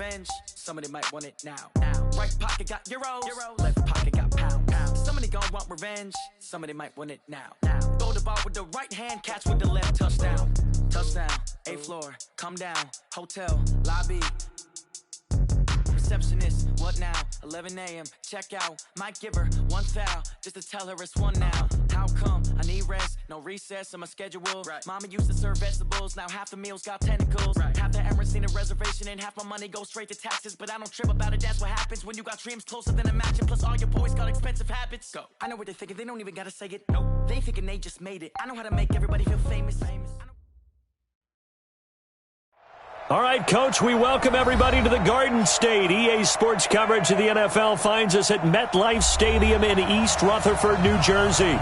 revenge. Somebody might want it now. Right pocket got euros. Left pocket got pounds. Somebody gon' want revenge. Somebody might want it now. Throw the ball with the right hand, catch with the left. Touchdown. Touchdown. 8th floor. Come down. Hotel. Lobby. Receptionist, what now? 11 a.m. Check out. Might give her one foul just to tell her it's one now. How come? I need rest, no recess in my schedule. Right. Mama used to serve vegetables, now half the meals got tentacles. Right. Half the Emirates need a reservation and half my money goes straight to taxes. But I don't trip about it, that's what happens when you got dreams closer than a match. Plus all your boys got expensive habits. Go. I know what they're thinking, they don't even gotta say it. Nope. They thinking they just made it. I know how to make everybody feel famous. All right, Coach, we welcome everybody to the Garden State. EA Sports coverage of the NFL finds us at MetLife Stadium in East Rutherford, New Jersey.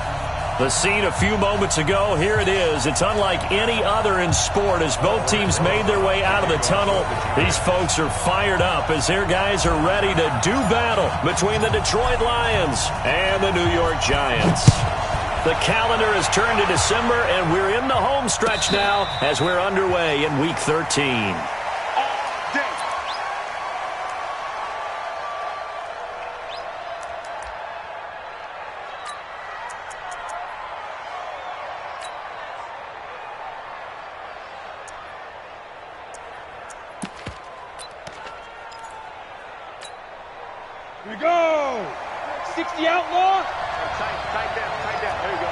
The scene a few moments ago, here it is. It's unlike any other in sport as both teams made their way out of the tunnel. These folks are fired up as their guys are ready to do battle between the Detroit Lions and the New York Giants. The calendar has turned to December, and we're in the home stretch now as we're underway in Week 13. Here we go! 60 outlaw! Tight down. There you go.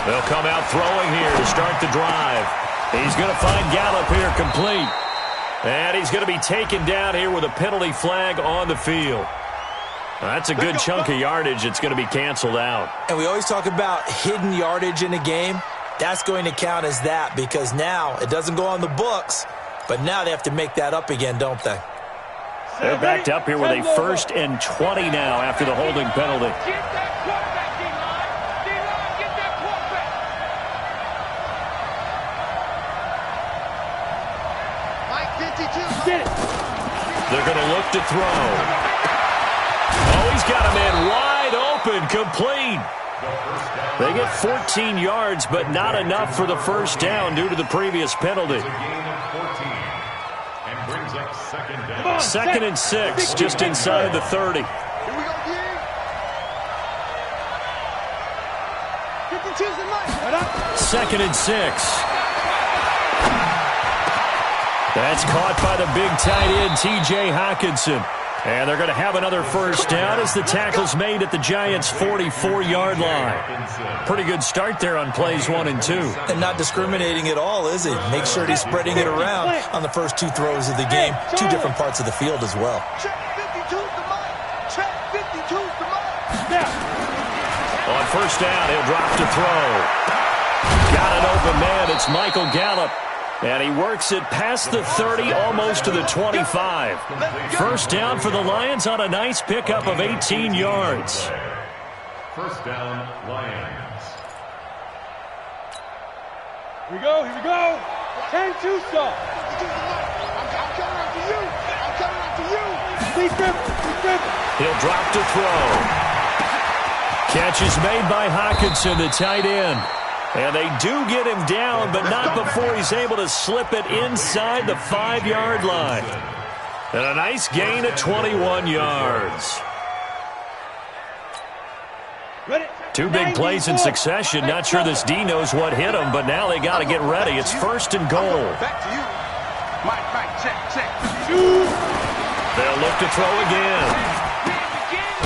They'll come out throwing here to start the drive. He's going to find Gallup here complete. And he's going to be taken down here with a penalty flag on the field. That's a good chunk of yardage. It's going to be canceled out. And we always talk about hidden yardage in a game. That's going to count as that because now it doesn't go on the books, but now they have to make that up again, don't they? They're backed up here with a 1st and 20 now after the holding penalty. Get that quarterback, D-line! D-line, get that quarterback! Mike 52. Get it! They're going to look to throw. Oh, he's got a man wide open, complete. They get 14 yards, but not enough for the first down due to the previous penalty. Second and 6, just inside the 30. Here we go, D. 52's the line. Second and 6. That's caught by the big tight end, T.J. Hockenson. And they're going to have another first down as the tackle's made at the Giants' 44-yard line. Pretty good start there on plays 1 and 2. And not discriminating at all, is he? Make sure he's spreading it around on the first 2 throws of the game. 2 different parts of the field as well. Check 52's the line. Check 52's the line. On first down, he'll drop to throw. Got an open man. It's Michael Gallup. And he works it past the 30, almost to the 25. First down for the Lions on a nice pickup of 18 yards. First down, Lions. Here we go. 10-2 stop. I'm coming after you. He'll drop to throw. Catch is made by Hockenson, the tight end. And they do get him down, but not before he's able to slip it inside the 5-yard line. And a nice gain of 21 yards. 2 big plays in succession. Not sure this D knows what hit him, but now they got to get ready. It's 1st and goal. Back to you. Mike, check. They'll look to throw again.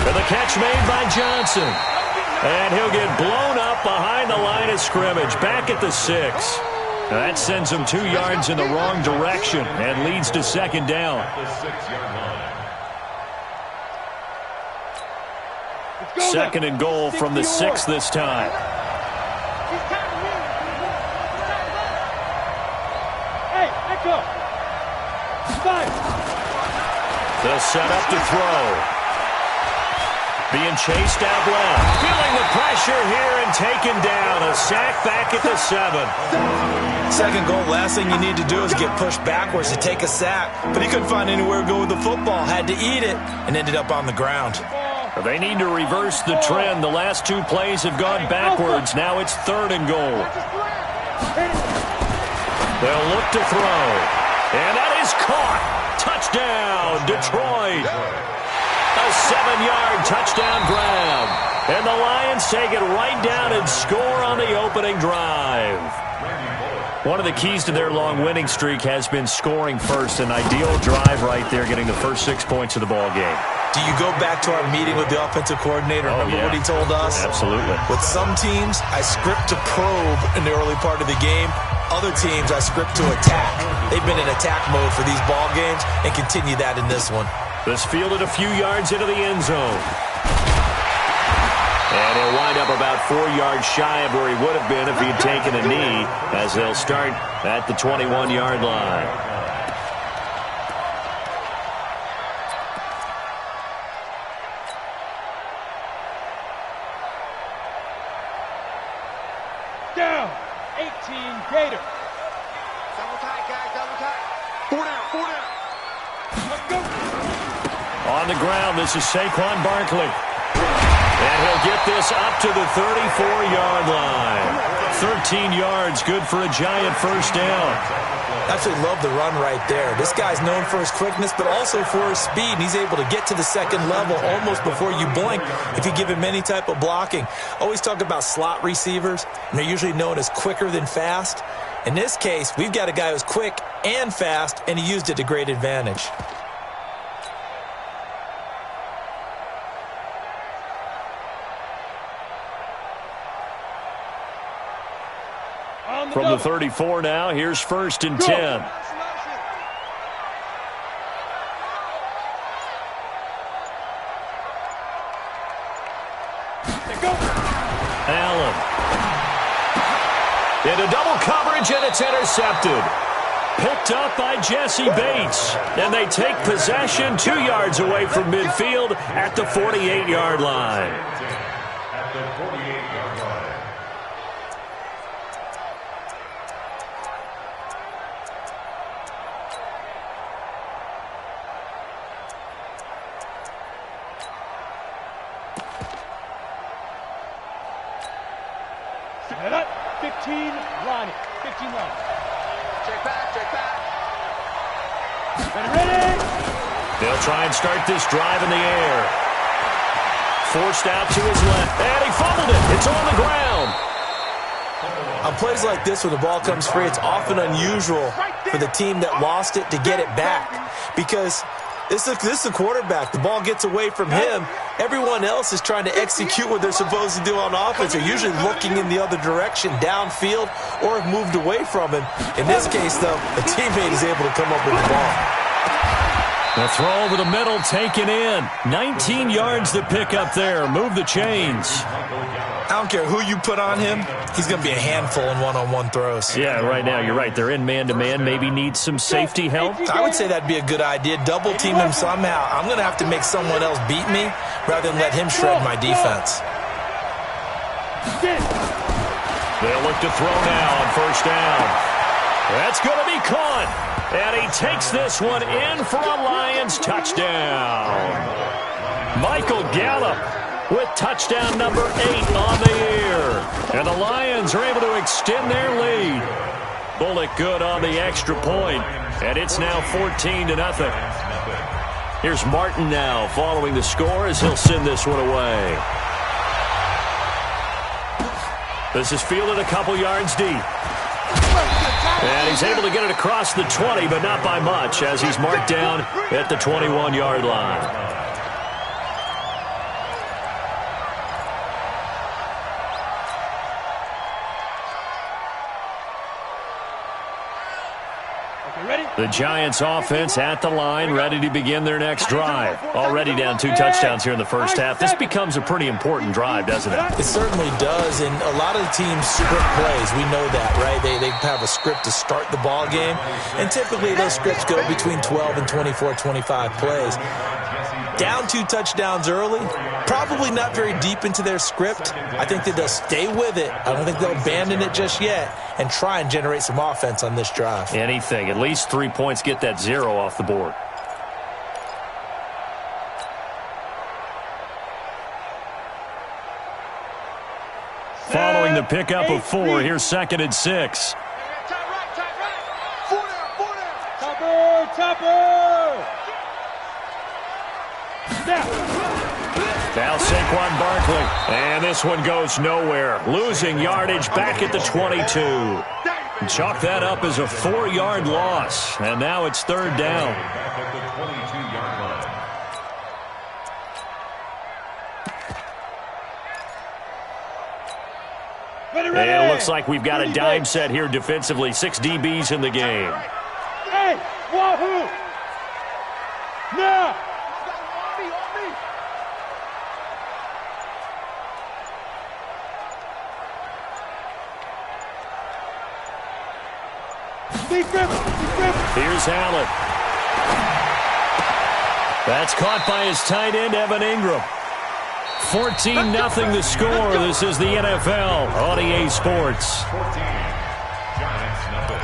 And the catch made by Johnson. And he'll get blown up behind the line of scrimmage, back at the 6. That sends him 2 yards in the wrong direction and leads to 2nd down. Second and goal from the 6 this time. Hey, let's go. They'll set up to throw. Being chased out left. Feeling the pressure here and taken down. A sack back at the 7. Second goal, last thing you need to do is get pushed backwards to take a sack. But he couldn't find anywhere to go with the football. Had to eat it and ended up on the ground. They need to reverse the trend. The last 2 plays have gone backwards. Now it's 3rd and goal. They'll look to throw. And that is caught. Touchdown, Detroit. A 7-yard touchdown grab. And the Lions take it right down and score on the opening drive. One of the keys to their long winning streak has been scoring first. An ideal drive right there, getting the first 6 points of the ball game. Do you go back to our meeting with the offensive coordinator? Remember what he told us? Absolutely. With some teams, I script to probe in the early part of the game. Other teams, I script to attack. They've been in attack mode for these ball games and continue that in this one. This fielded a few yards into the end zone. And he'll wind up about 4 yards shy of where he would have been if he'd taken a knee, as they'll start at the 21-yard line. Down. 18 Gators. Double tight, guys, double tight. 4 down, 4 down. Let's go. On the ground, this is Saquon Barkley. And he'll get this up to the 34-yard line. 13 yards, good for a giant first down. Absolutely love the run right there. This guy's known for his quickness, but also for his speed. And he's able to get to the second level almost before you blink if you give him any type of blocking. Always talk about slot receivers, and they're usually known as quicker than fast. In this case, we've got a guy who's quick and fast, and he used it to great advantage. From the 34 now, here's 1st and 10. Allen. Into double coverage, and it's intercepted. Picked up by Jesse Bates. And they take possession 2 yards away from midfield at the 48-yard line. At the 48-yard line. Set up. 15 Ronnie. 15 Ronnie. Check back, check back. Ready? They'll try and start this drive in the air. Forced out to his left. And he fumbled it. It's on the ground. On plays like this where the ball comes free, it's often unusual for the team that lost it to get it back. Because this is a quarterback. The ball gets away from him. Everyone else is trying to execute what they're supposed to do on offense. They're usually looking in the other direction, downfield, or have moved away from him. In this case, though, a teammate is able to come up with the ball. The throw over the middle, taken in. 19 yards to pick up there. Move the chains. I don't care who you put on him. He's going to be a handful in one-on-one throws. Yeah, right now, you're right. They're in man-to-man. Maybe need some safety help. I would say that'd be a good idea. Double team him somehow. I'm going to have to make someone else beat me rather than let him shred my defense. They'll look to throw now on 1st down. That's going to be caught. And he takes this one in for a Lions touchdown. Michael Gallup with touchdown number 8 on the year. And the Lions are able to extend their lead. Bullock good on the extra point. And it's now 14-0. Here's Martin now following the score as he'll send this one away. This is fielded a couple yards deep. And he's able to get it across the 20, but not by much, as he's marked down at the 21-yard line. The Giants offense at the line, ready to begin their next drive. Already down 2 touchdowns here in the first half. This becomes a pretty important drive, doesn't it? It certainly does, and a lot of the teams script plays. We know that, right? They have a script to start the ball game, and typically those scripts go between 12 and 24, 25 plays. Down 2 touchdowns early, probably not very deep into their script. I think that they'll stay with it. I don't think they'll abandon it just yet and try and generate some offense on this drive. Anything. At least 3 points, get that 0 off the board. Following the pickup of 4, here's 2nd and 6. Now Saquon Barkley. And this one goes nowhere. Losing yardage back at the 22. Chalk that up as a 4-yard loss. And now it's third down. Back at the 22-yard line. And it looks like we've got a dime set here defensively. 6 DBs in the game. Hey, Wahoo! Now! Here's Allen. That's caught by his tight end, Evan Ingram. 14-0 the score. This is the NFL on EA Sports. 14. Giants nothing.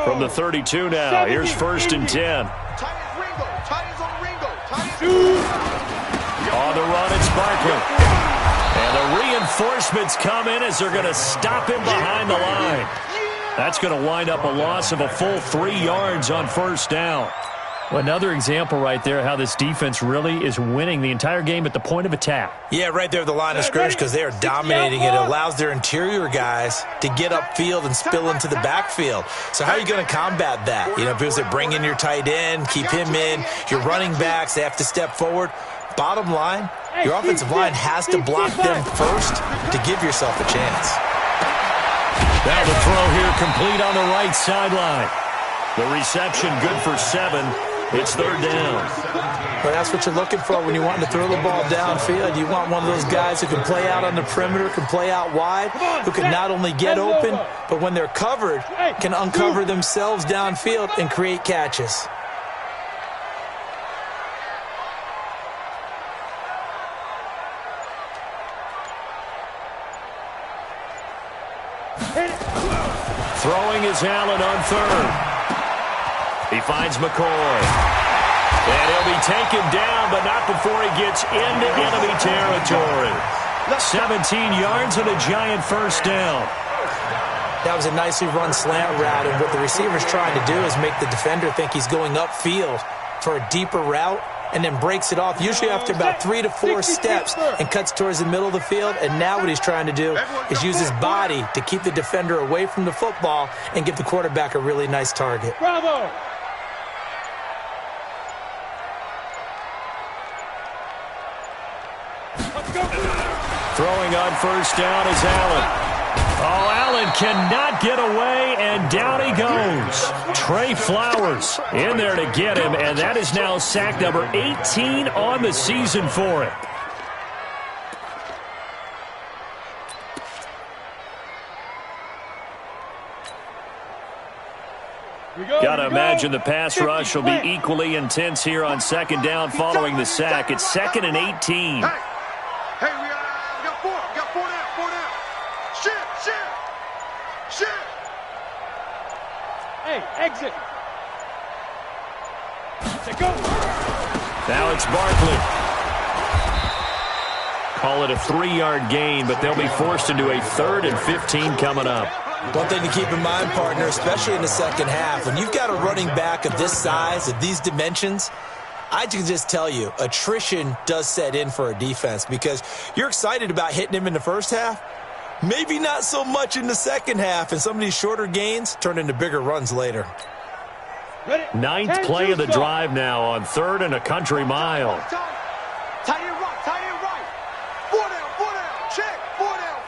From the 32 now, here's 1st and 10. On the run, it's Barkley. And the reinforcements come in as they're going to stop him behind the line. That's going to wind up a loss of a full 3 yards on 1st down. Well, another example right there how this defense really is winning the entire game at the point of attack. Yeah, right there at the line of scrimmage because they are dominating it. It allows their interior guys to get upfield and spill into the backfield. So how are you going to combat that? You know, because they bring in your tight end, keep him in. Your running backs, they have to step forward. Bottom line, your offensive line has to block them first to give yourself a chance. Now the throw here complete on the right sideline. The reception good for 7. It's third down. But that's what you're looking for when you want to throw the ball downfield. You want one of those guys who can play out on the perimeter, can play out wide, who can not only get open, but when they're covered, can uncover themselves downfield and create catches. Throwing is Allen on 3rd. He finds McCoy. And he'll be taken down, but not before he gets into enemy territory. 17 yards and a giant 1st down. That was a nicely run slant route, and what the receiver's trying to do is make the defender think he's going upfield for a deeper route and then breaks it off, usually after about 3 to 4 steps, and cuts towards the middle of the field. And now what he's trying to do is use his body to keep the defender away from the football and give the quarterback a really nice target. Bravo! Throwing on 1st down is Allen. Oh, Allen cannot get away, and down he goes. Trey Flowers in there to get him, and that is now sack number 18 on the season for him. Got to imagine the pass rush will be equally intense here on 2nd down following the sack. It's 2nd and 18. Hey, we got 4. We got 4 down. Shit. Hey, exit. Go. Now it's Barkley. Call it a 3-yard gain, but they'll be forced into a 3rd and 15 coming up. One thing to keep in mind, partner, especially in the second half, when you've got a running back of this size, of these dimensions, I can just tell you, attrition does set in for a defense because you're excited about hitting him in the first half. Maybe not so much in the second half, and some of these shorter gains turn into bigger runs later. 9th play of the drive now on 3rd and a country mile. Tight end right. 4 down. Check. 4 down.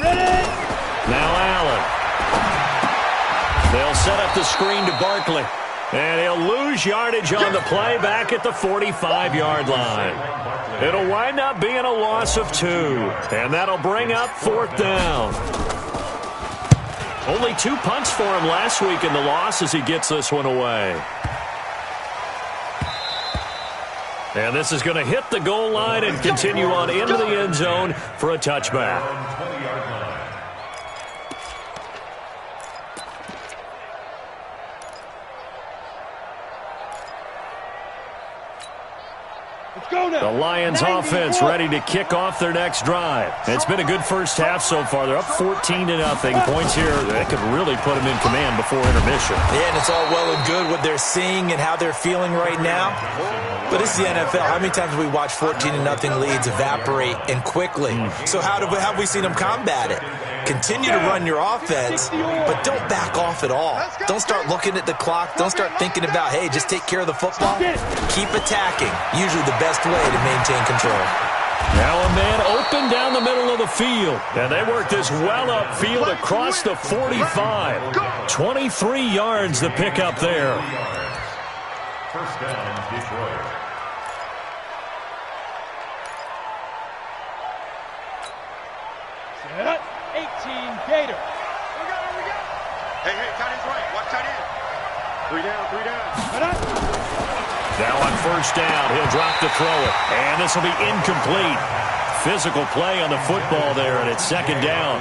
Ready? Now Allen. They'll set up the screen to Barkley. And he'll lose yardage on the play back at the 45-yard line. It'll wind up being a loss of 2. And that'll bring up 4th down. Only 2 punts for him last week in the loss as he gets this one away. And this is going to hit the goal line and continue on into the end zone for a touchback. 20-yard line. The Lions offense ready to kick off their next drive. It's been a good first half so far. They're up 14-0. Points here that could really put them in command before intermission. Yeah, and it's all well and good what they're seeing and how they're feeling right now. But it's the NFL. How many times have we watched 14-0 leads evaporate and quickly? So how have we seen them combat it? Continue to run your offense, but don't back off at all. Don't start looking at the clock. Don't start thinking about, hey, just take care of the football. Keep attacking. Usually the best way to maintain control. Now a man open down the middle of the field. And they work this well upfield across the 45. 23 yards the pickup there. First down, Detroit. Set up. 18 Gator. Hey, tight end's right. Watch tight end. 3 down. Set up. Now on first down, he'll drop to throw it. And this will be incomplete. Physical play on the football there, and it's second down.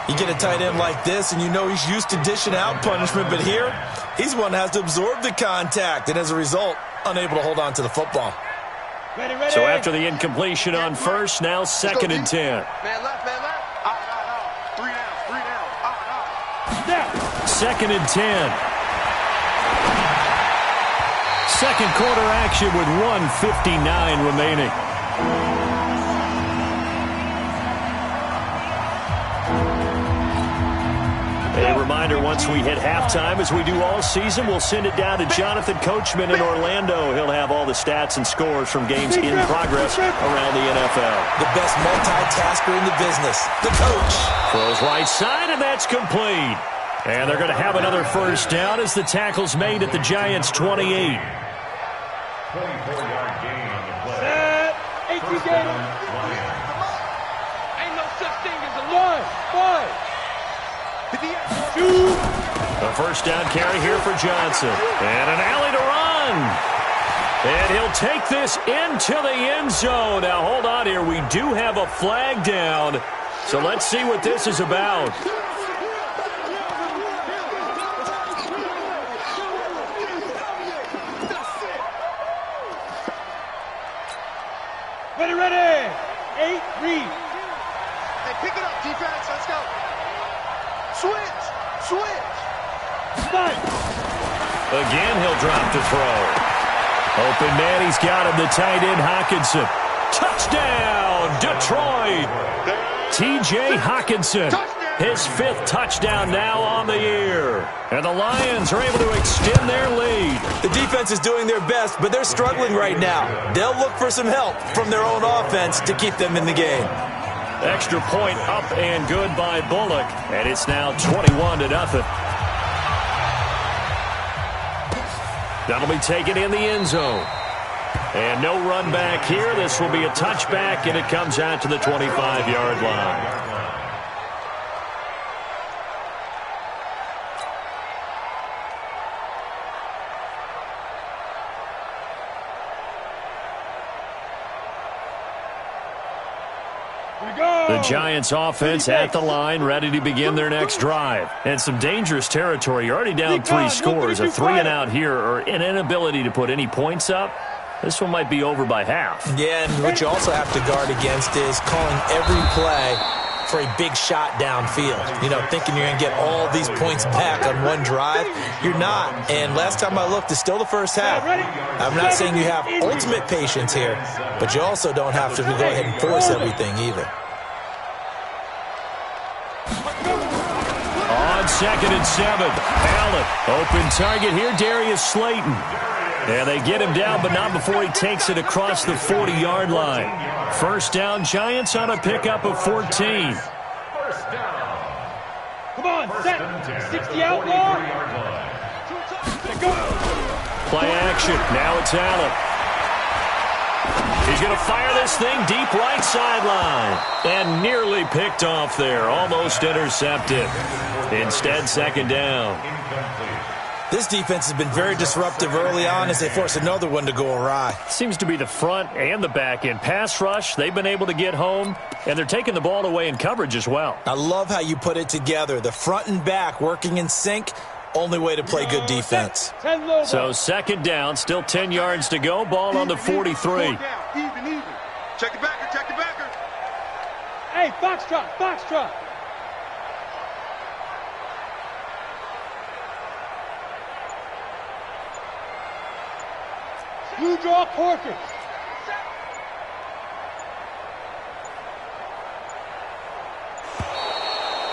You get a tight end like this, and you know he's used to dishing out punishment, but here, he's one that has to absorb the contact, and as a result, unable to hold on to the football. Ready. So after the incompletion on first, now second and 10. Man left. Out. 3 down. Out. Second and 10. Second quarter action with 1:59 remaining. A reminder, once we hit halftime, as we do all season, we'll send it down to Jonathan Coachman in Orlando. He'll have all the stats and scores from games in progress around the NFL. The best multitasker in the business, the coach. Throws right side, and that's complete. And they're going to have another first down as the tackle's made at the Giants' 28. 24-yard gain on the play. Set. 18 First Gator. down, Lions. Ain't no such thing as a 1. 5. The first down carry here for Johnson. And an alley to run. And he'll take this into the end zone. Now, hold on here. We do have a flag down. So let's see what this is about. Ready. 8 read. Hey, pick it up, defense. Let's go. Switch. Nice. Again, he'll drop to throw. Open man, he's got him, the tight end, Hockenson. Touchdown, Detroit. T.J. Hockenson, his 5th touchdown now on the year. And the Lions are able to extend their lead. The defense is doing their best, but they're struggling right now. They'll look for some help from their own offense to keep them in the game. Extra point up and good by Bullock. And it's now 21-0. That'll be taken in the end zone. And no run back here. This will be a touchback, and it comes out to the 25-yard line. The Giants offense at the line, ready to begin their next drive. And some dangerous territory. You're already down 3 scores. A 3-and-out here, or an inability to put any points up. This one might be over by half. Yeah, and what you also have to guard against is calling every play for a big shot downfield. You know, thinking you're going to get all these points back on one drive. You're not. And last time I looked, it's still the first half. I'm not saying you have ultimate patience here, but you also don't have to go ahead and force everything either. On second and 7, Allen, open target here, Darius Slayton. And they get him down, but not before he takes it across the 40-yard line. First down, Giants on a pickup of 14. First down. Come on, set. 60 outlaw. Play action. Now it's Allen. He's going to fire this thing deep right sideline. And nearly picked off there. Almost intercepted. Instead, second down. This defense has been very disruptive early on as they force another one to go awry. Seems to be the front and the back end. Pass rush, they've been able to get home, and they're taking the ball away in coverage as well. I love how you put it together. The front and back working in sync, Only way to play good defense. So second down, still 10 yards to go. Ball on the 43. Even. Check the backer, check the backer. Hey, Foxtrot, Foxtrot. You draw Corker.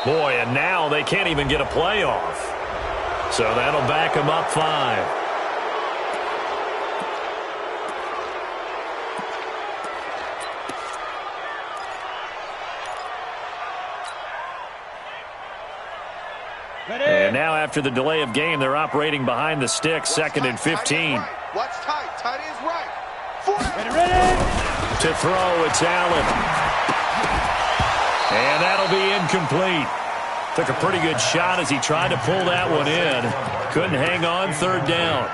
Boy, and now they can't even get a play off. So that'll back them up 5. And now after the delay of game, they're operating behind the sticks, 2nd and 15. Watch tight. Tight end's right. Ready. To throw, it's Allen. And that'll be incomplete. Took a pretty good shot as he tried to pull that one in. Couldn't hang on, 3rd down.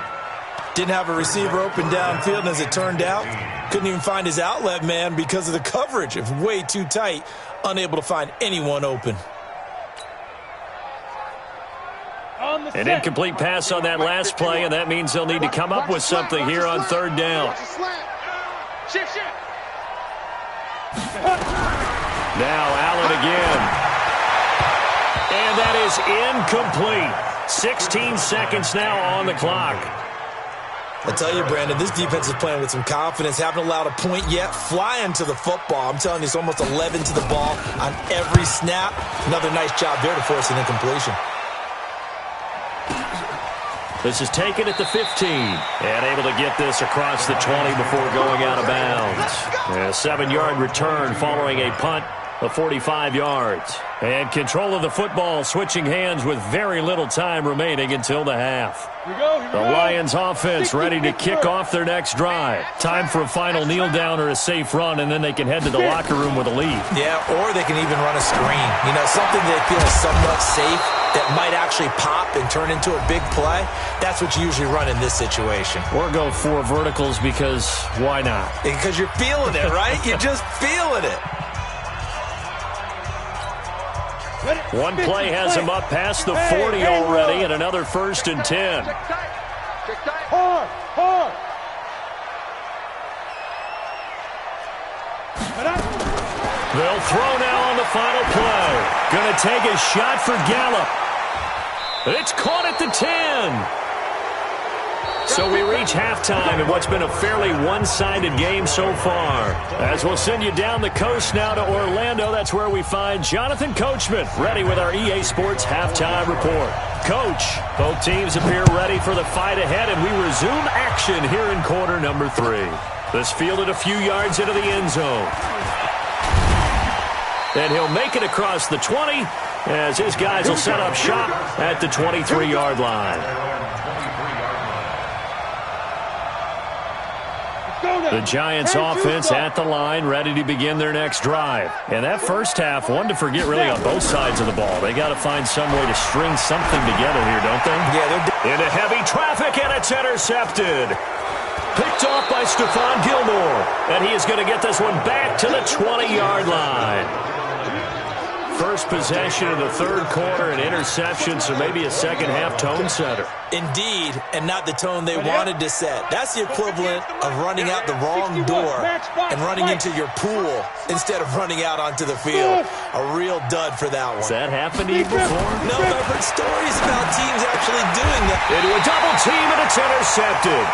Didn't have a receiver open downfield, and as it turned out, couldn't even find his outlet man because of the coverage. It was way too tight, unable to find anyone open. An incomplete pass on that last play, and that means they'll need to come up with something here on 3rd down. Now Allen again. And that is incomplete. 16 seconds now on the clock. I tell you, Brandon, this defense is playing with some confidence. Haven't allowed a point yet. Flying to the football. I'm telling you, it's almost 11 to the ball on every snap. Another nice job there to force an incompletion. This is taken at the 15. And able to get this across the 20 before going out of bounds. A 7-yard return following a punt of 45 yards. And control of the football switching hands with very little time remaining until the half. The Lions offense ready to kick off their next drive. Time for a final kneel down or a safe run, and then they can head to the locker room with a lead. Yeah, or they can even run a screen. You know, something they feel is somewhat safe that might actually pop and turn into a big play. That's what you usually run in this situation. Or go 4 verticals because why not? Because you're feeling it, right? You're just feeling it. One play has him up past the 40 already, and another 1st and 10. Hard. They'll throw now on the final play. Going to take a shot for Gallup. It's caught at the 10. So we reach halftime in what's been a fairly one-sided game so far. As we'll send you down the coast now to Orlando, that's where we find Jonathan Coachman, ready with our EA Sports Halftime Report. Coach, both teams appear ready for the fight ahead, and we resume action here in quarter number 3. This fielded a few yards into the end zone. And he'll make it across the 20 as his guys will set up shop at the 23-yard line. The Giants offense at the line, ready to begin their next drive. And that first half, one to forget really on both sides of the ball. They got to find some way to string something together here, don't they? Yeah, into heavy traffic, and it's intercepted. Picked off by Stephon Gilmore. And he is going to get this one back to the 20-yard line. First possession of the 3rd quarter, an interception, so maybe a second-half tone setter. Indeed, and not the tone they wanted to set. That's the equivalent of running out the wrong door and running into your pool instead of running out onto the field. A real dud for that one. Has that happened to you before? No, I've heard stories about teams actually doing that. Into a double team, and it's intercepted.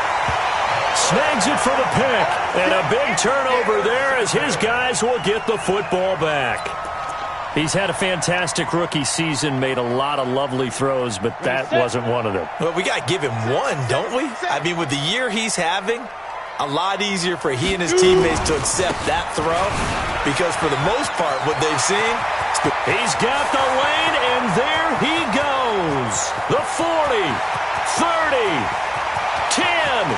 Snags it for the pick, and a big turnover there as his guys will get the football back. He's had a fantastic rookie season, made a lot of lovely throws, but that wasn't one of them. Well, we got to give him one, don't we? I mean, with the year he's having, a lot easier for he and his teammates to accept that throw because for the most part, what they've seen... He's got the lane, and there he goes. The 40, 30, 10,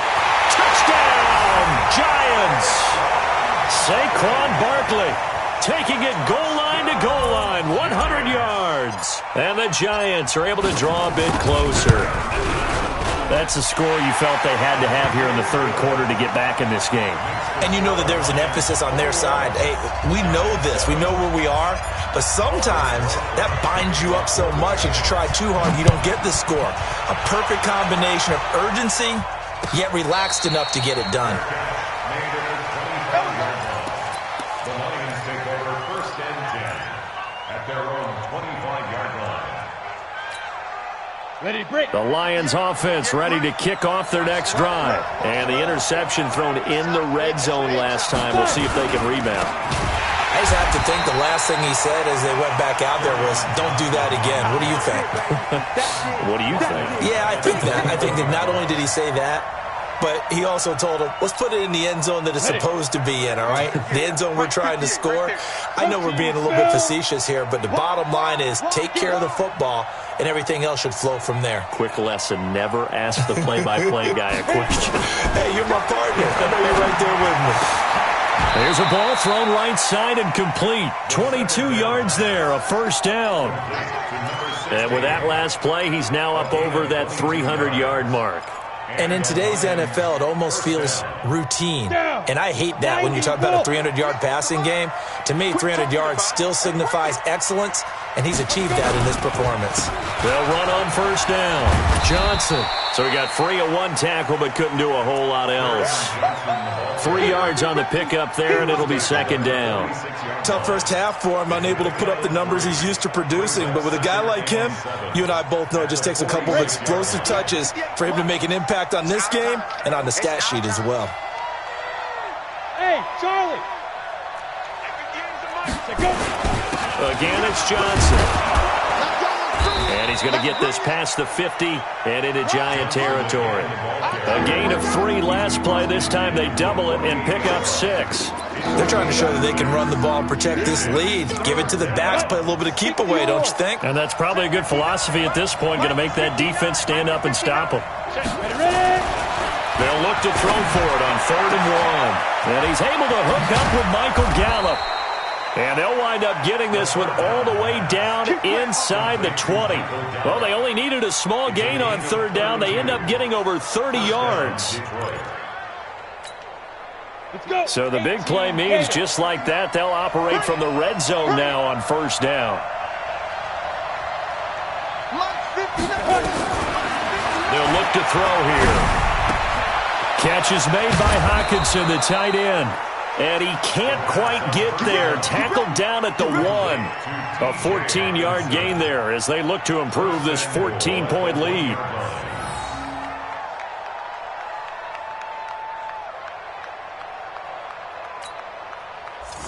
touchdown, Giants. Saquon Barkley taking it goal line to goal line, 100 yards. And the Giants are able to draw a bit closer. That's a score you felt they had to have here in the third quarter to get back in this game. And you know that there was an emphasis on their side. Hey, we know this. We know where we are. But sometimes that binds you up so much that you try too hard, you don't get the score. A perfect combination of urgency, yet relaxed enough to get it done. The Lions take over 1st and 10 at their own 25-yard line. Ready to break. The Lions offense ready to kick off their next drive. And the interception thrown in the red zone last time. We'll see if they can rebound. I just have to think the last thing he said as they went back out there was, don't do that again. What do you think? What do you think? Yeah, I think that. I think that not only did he say that, but he also told him, let's put it in the end zone that it's supposed to be in, all right? The end zone we're trying to score. I know we're being a little bit facetious here, but the bottom line is take care of the football, and everything else should flow from there. Quick lesson, never ask the play-by-play guy a question. Hey, you're my partner. I know you're right there with me. There's a ball thrown right side and complete. 22 yards there, a first down. And with that last play, he's now up over that 300-yard mark. And in today's NFL, it almost feels routine. And I hate that when you talk about a 300-yard passing game. To me, 300 yards still signifies excellence, and he's achieved that in this performance. They'll run on first down. Johnson. So he got free of one tackle, but couldn't do a whole lot else. 3 yards on the pickup there, and it'll be second down. Tough first half for him, unable to put up the numbers he's used to producing. But with a guy like him, you and I both know it just takes a couple of explosive touches for him to make an impact on this game and on the stat sheet as well. Hey, Charlie. Again, it's Johnson. And he's going to get this past the 50 and into Giant territory. A gain of 3 last play. This time they double it and pick up 6. They're trying to show that they can run the ball and protect this lead. Give it to the backs, play a little bit of keep away, don't you think? And that's probably a good philosophy at this point. Going to make that defense stand up and stop them. They'll look to throw for it on 3rd and 1. And he's able to hook up with Michael Gallup. And they'll wind up getting this one all the way down inside the 20. Well, they only needed a small gain on 3rd down. They end up getting over 30 yards. So the big play means just like that, they'll operate from the red zone now on 1st down. They'll look to throw here. Catch is made by Hockenson, the tight end. And he can't quite get there. Tackled down at the 1. A 14-yard gain there as they look to improve this 14-point lead.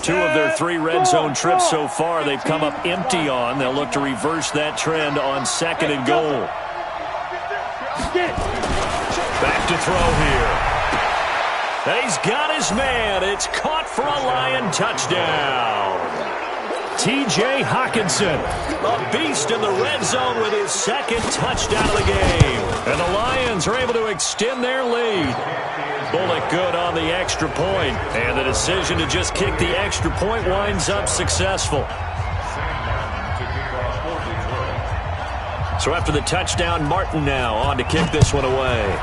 Two of their 3 red zone trips so far they've come up empty on. They'll look to reverse that trend on 2nd and goal. Back to throw here. He's got his man. It's caught for a Lion touchdown. T.J. Hockenson, a beast in the red zone with his 2nd touchdown of the game. And the Lions are able to extend their lead. Bullock good on the extra point. And the decision to just kick the extra point winds up successful. So after the touchdown, Martin now on to kick this one away.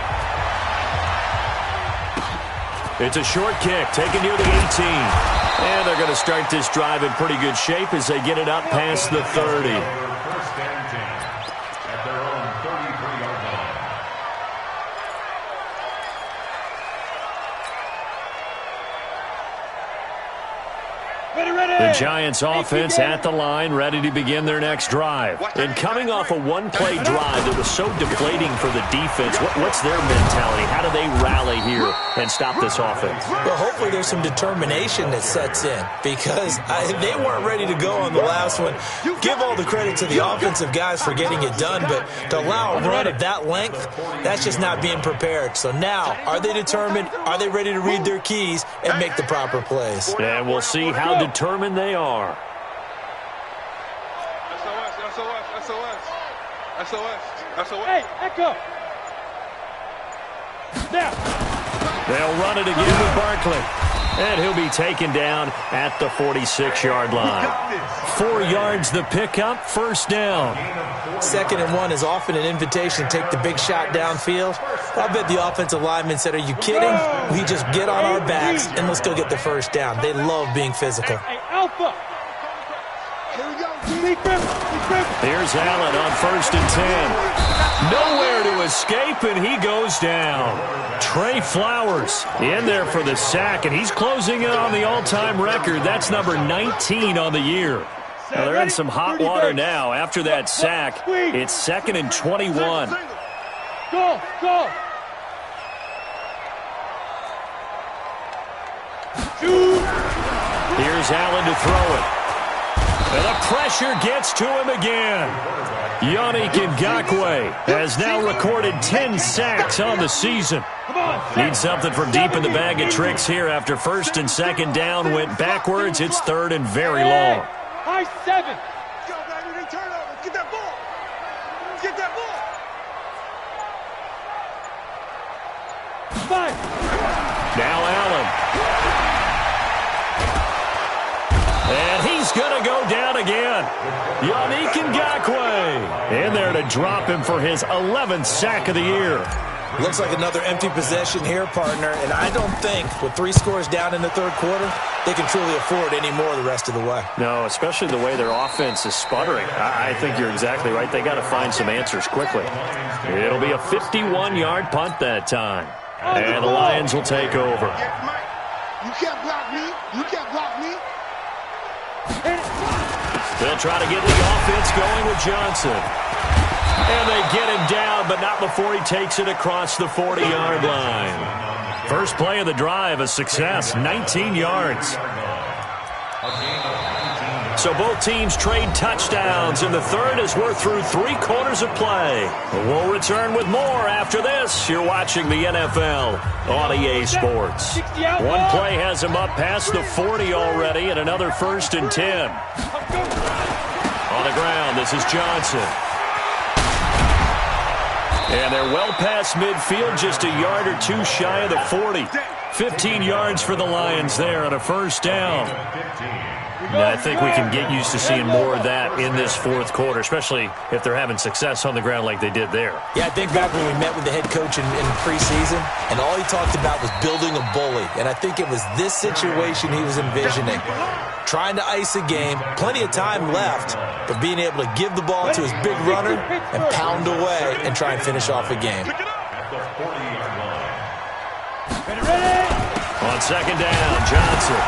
It's a short kick, taken near the 18. And they're going to start this drive in pretty good shape as they get it up past the 30. 1st and 10 at their own 33-yard line. The Giants offense at the line, ready to begin their next drive. And coming off a one-play drive that was so deflating for the defense, what's their mentality? How do they rally here and stop this offense? Well, hopefully there's some determination that sets in because they weren't ready to go on the last one. Give all the credit to the offensive guys for getting it done, but to allow a run of that length, that's just not being prepared. So now, are they determined? Are they ready to read their keys and make the proper plays? And we'll see how determined they are. SOS. Hey, Echo. Now. They'll run it again with Barkley. And he'll be taken down at the 46-yard line. 4 yards the pickup, first down. 2nd and 1 is often an invitation to take the big shot downfield. I bet the offensive lineman said, are you kidding? We just get on our backs and let's go get the first down. They love being physical. Hey, Alpha. Here we go. Here's Allen on 1st and 10. Nowhere to escape, and he goes down. Trey Flowers in there for the sack, and he's closing in on the all-time record. That's number 19 on the year. Now they're in some hot water now. After that sack, it's 2nd and 21. Go. Here's Allen to throw it. And the pressure gets to him again. Yannick Ngakoue has now recorded 10 sacks on the season. Needs something from deep in the bag of tricks here after 1st and 2nd down went backwards. It's 3rd and very long. High 7. Go, baby. They turn over. Get that ball. Get that ball. 5. Now Allen. And he's going to go down again. Yannick Ngakoue in there to drop him for his 11th sack of the year. Looks like another empty possession here, partner, and I don't think with 3 scores down in the 3rd quarter, they can truly afford any more the rest of the way. No, especially the way their offense is sputtering. I think you're exactly right. They got to find some answers quickly. It'll be a 51-yard punt that time. And the Lions will take over. You can't block me. You can't block me. They'll try to get the offense going with Johnson. And they get him down, but not before he takes it across the 40-yard line. First play of the drive, a success, 19 yards. So both teams trade touchdowns in the 3rd as we're through 3 quarters of play. We'll return with more after this. You're watching the NFL on EA Sports. One play has him up past the 40 already, and another 1st and 10. On the ground, this is Johnson. And they're well past midfield, just a yard or 2 shy of the 40. 15 yards for the Lions there on a first down. And I think we can get used to seeing more of that in this 4th quarter, especially if they're having success on the ground like they did there. Yeah, I think back when we met with the head coach in preseason, and all he talked about was building a bully. And I think it was this situation he was envisioning. Trying to ice a game, plenty of time left, but being able to give the ball to his big runner and pound away and try and finish off a game. On 2nd down, Johnson.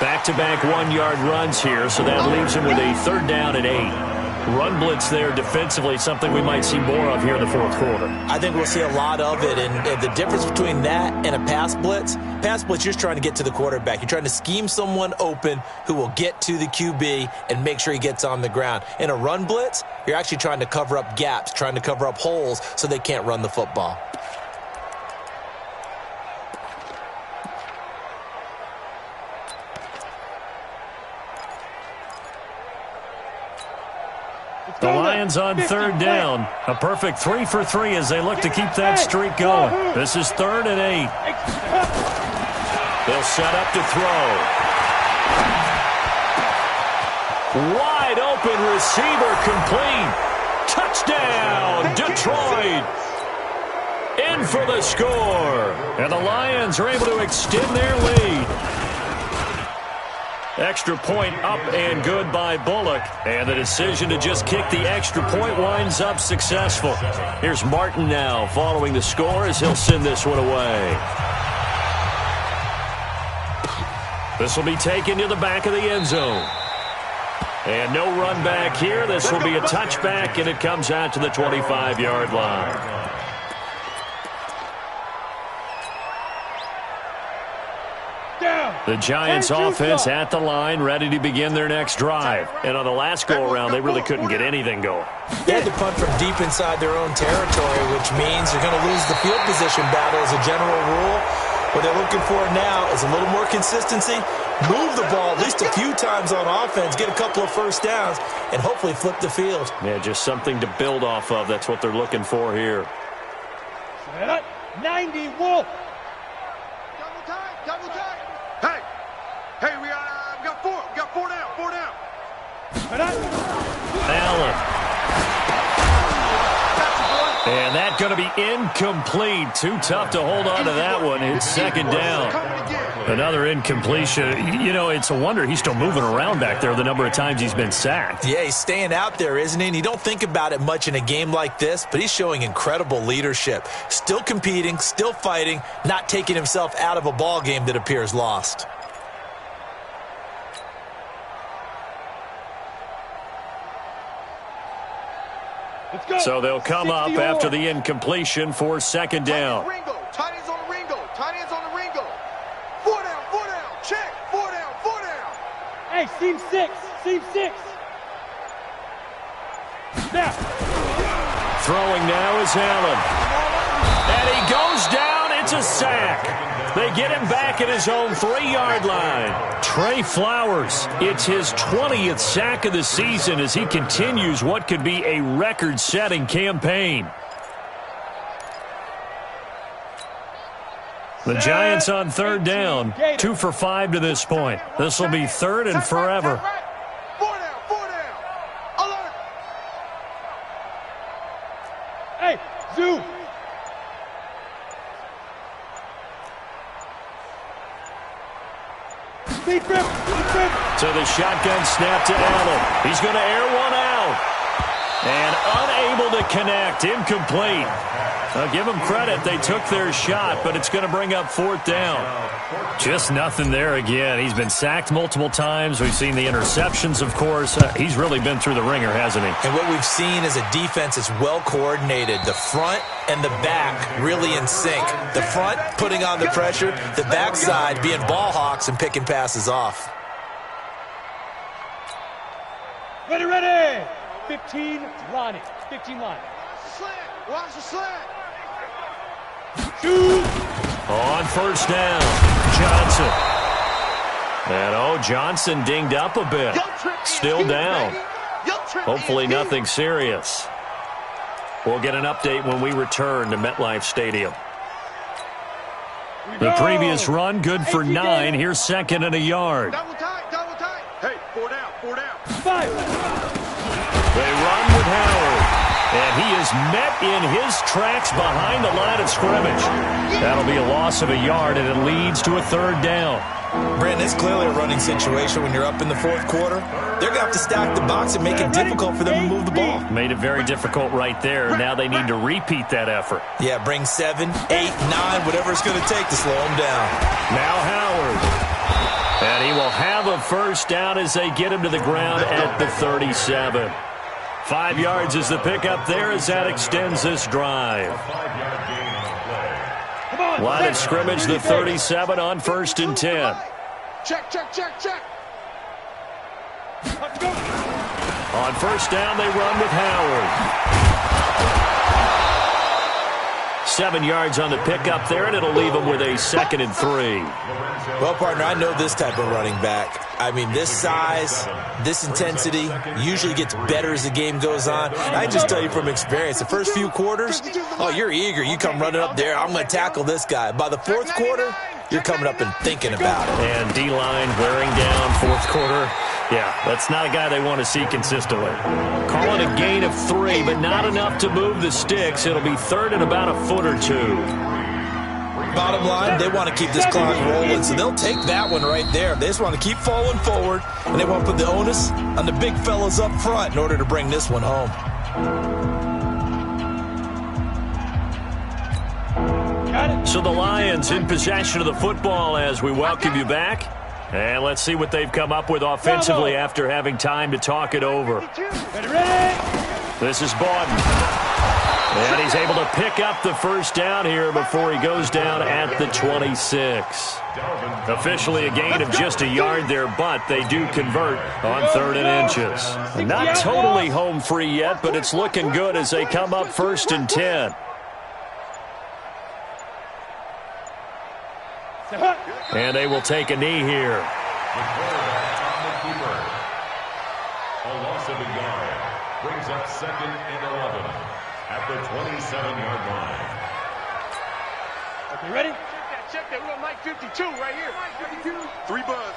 Back-to-back 1-yard runs here, so that leaves him with a 3rd down and 8. Run blitz there defensively, something we might see more of here in the 4th quarter. I think we'll see a lot of it, and the difference between that and a pass blitz, you're just trying to get to the quarterback. You're trying to scheme someone open who will get to the QB and make sure he gets on the ground. In a run blitz, you're actually trying to cover up gaps, trying to cover up holes so they can't run the football. The Lions on 3rd down. A perfect 3 for 3 as they look to keep that streak going. This is 3rd and 8. They'll set up to throw. Wide open receiver complete. Touchdown, Detroit. In for the score. And the Lions are able to extend their lead. Extra point up and good by Bullock. And the decision to just kick the extra point winds up successful. Here's Martin now following the score as he'll send this one away. This will be taken to the back of the end zone. And no run back here. This will be a touchback, and it comes out to the 25-yard line. The Giants offense at the line, ready to begin their next drive. And on the last go-around, they really couldn't get anything going. They had to punt from deep inside their own territory, which means you're going to lose the field position battle as a general rule. What they're looking for now is a little more consistency, move the ball at least a few times on offense, get a couple of first downs, and hopefully flip the field. Yeah, just something to build off of. That's what they're looking for here. 90 Wolf. Double time, double Allen. And that's going to be incomplete. Too tough to hold on to that one. It's second down. Another incompletion. You know, it's a wonder he's still moving around back there the number of times he's been sacked. Yeah, he's staying out there, isn't he? And you don't think about it much in a game like this, but he's showing incredible leadership. Still competing, still fighting, not taking himself out of a ball game that appears lost. So they'll come up after the incompletion for second down. Tight ends on the Ringo. Tight ends on the Ringo. 4 down. Check. 4 down. Hey, seam 6. Now. Throwing now is Allen. And he goes down. It's a sack. They get him back at his own 3-yard line. Trey Flowers, it's his 20th sack of the season as he continues what could be a record-setting campaign. The Giants on third down, 2 for 5 to this point. This will be third and forever. 4 down. Alert. Hey, zoom. So the shotgun snap to Allen. He's going to air one out. And unable to connect. Incomplete. I'll give them credit. They took their shot, but it's going to bring up fourth down. Just nothing there again. He's been sacked multiple times. We've seen the interceptions, of course. He's really been through the ringer, hasn't he? And what we've seen is a defense that's well coordinated. The front and the back really in sync. The front putting on the pressure. The backside being ball hawks and picking passes off. Ready. 15 line. Watch the slant. Shoot. On first down, Johnson. And Johnson dinged up a bit. Still down. Hopefully nothing serious. We'll get an update when we return to MetLife Stadium. The previous run, good for 9. Here's second and a yard. Double tight. Hey, 4 down. 5. They run with Howard. And he is met in his tracks behind the line of scrimmage. That'll be a loss of a yard, and it leads to a third down. Brandon, it's clearly a running situation when you're up in the fourth quarter. They're going to have to stack the box and make it difficult for them to move the ball. Made it very difficult right there. Now they need to repeat that effort. Yeah, bring 7, 8, 9, whatever it's going to take to slow them down. Now Howard. And he will have a first down as they get him to the ground at the 37. 5 yards is the pickup there as that extends this drive. Line of scrimmage, the 37 on first and 10. Check. On first down, they run with Howard. 7 yards on the pickup there, and it'll leave them with a 2nd and 3. Well, partner, I know this type of running back. I mean, this size, this intensity usually gets better as the game goes on. I just tell you from experience, the first few quarters, you're eager. You come running up there, I'm going to tackle this guy. By the fourth quarter, you're coming up and thinking about it. And D-line wearing down fourth quarter. Yeah, that's not a guy they want to see consistently. Call it a gain of 3, but not enough to move the sticks. It'll be third and about a foot or 2. Bottom line, they want to keep this clock rolling, so they'll take that one right there. They just want to keep falling forward, and they want to put the onus on the big fellas up front in order to bring this one home. So the Lions in possession of the football as we welcome you back. And let's see what they've come up with offensively after having time to talk it over. This is Bawden. And he's able to pick up the first down here before he goes down at the 26. Officially a gain of just a yard there, but they do convert on 3rd and inches. Not totally home free yet, but it's looking good as they come up 1st and 10. And they will take a knee here. A loss of a yard brings up 2nd and 11 at the 27-yard line. Okay, ready? Check that. We're on Mike 52 right here. 3 buzz.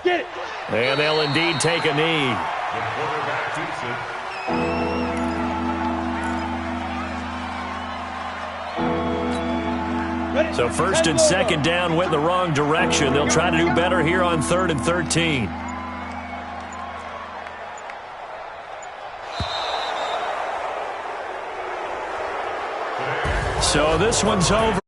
Get it. And they'll indeed take a knee. The quarterback keeps it. Ready? So first and second down went the wrong direction. They'll try to do better here on 3rd and 13. So this one's over.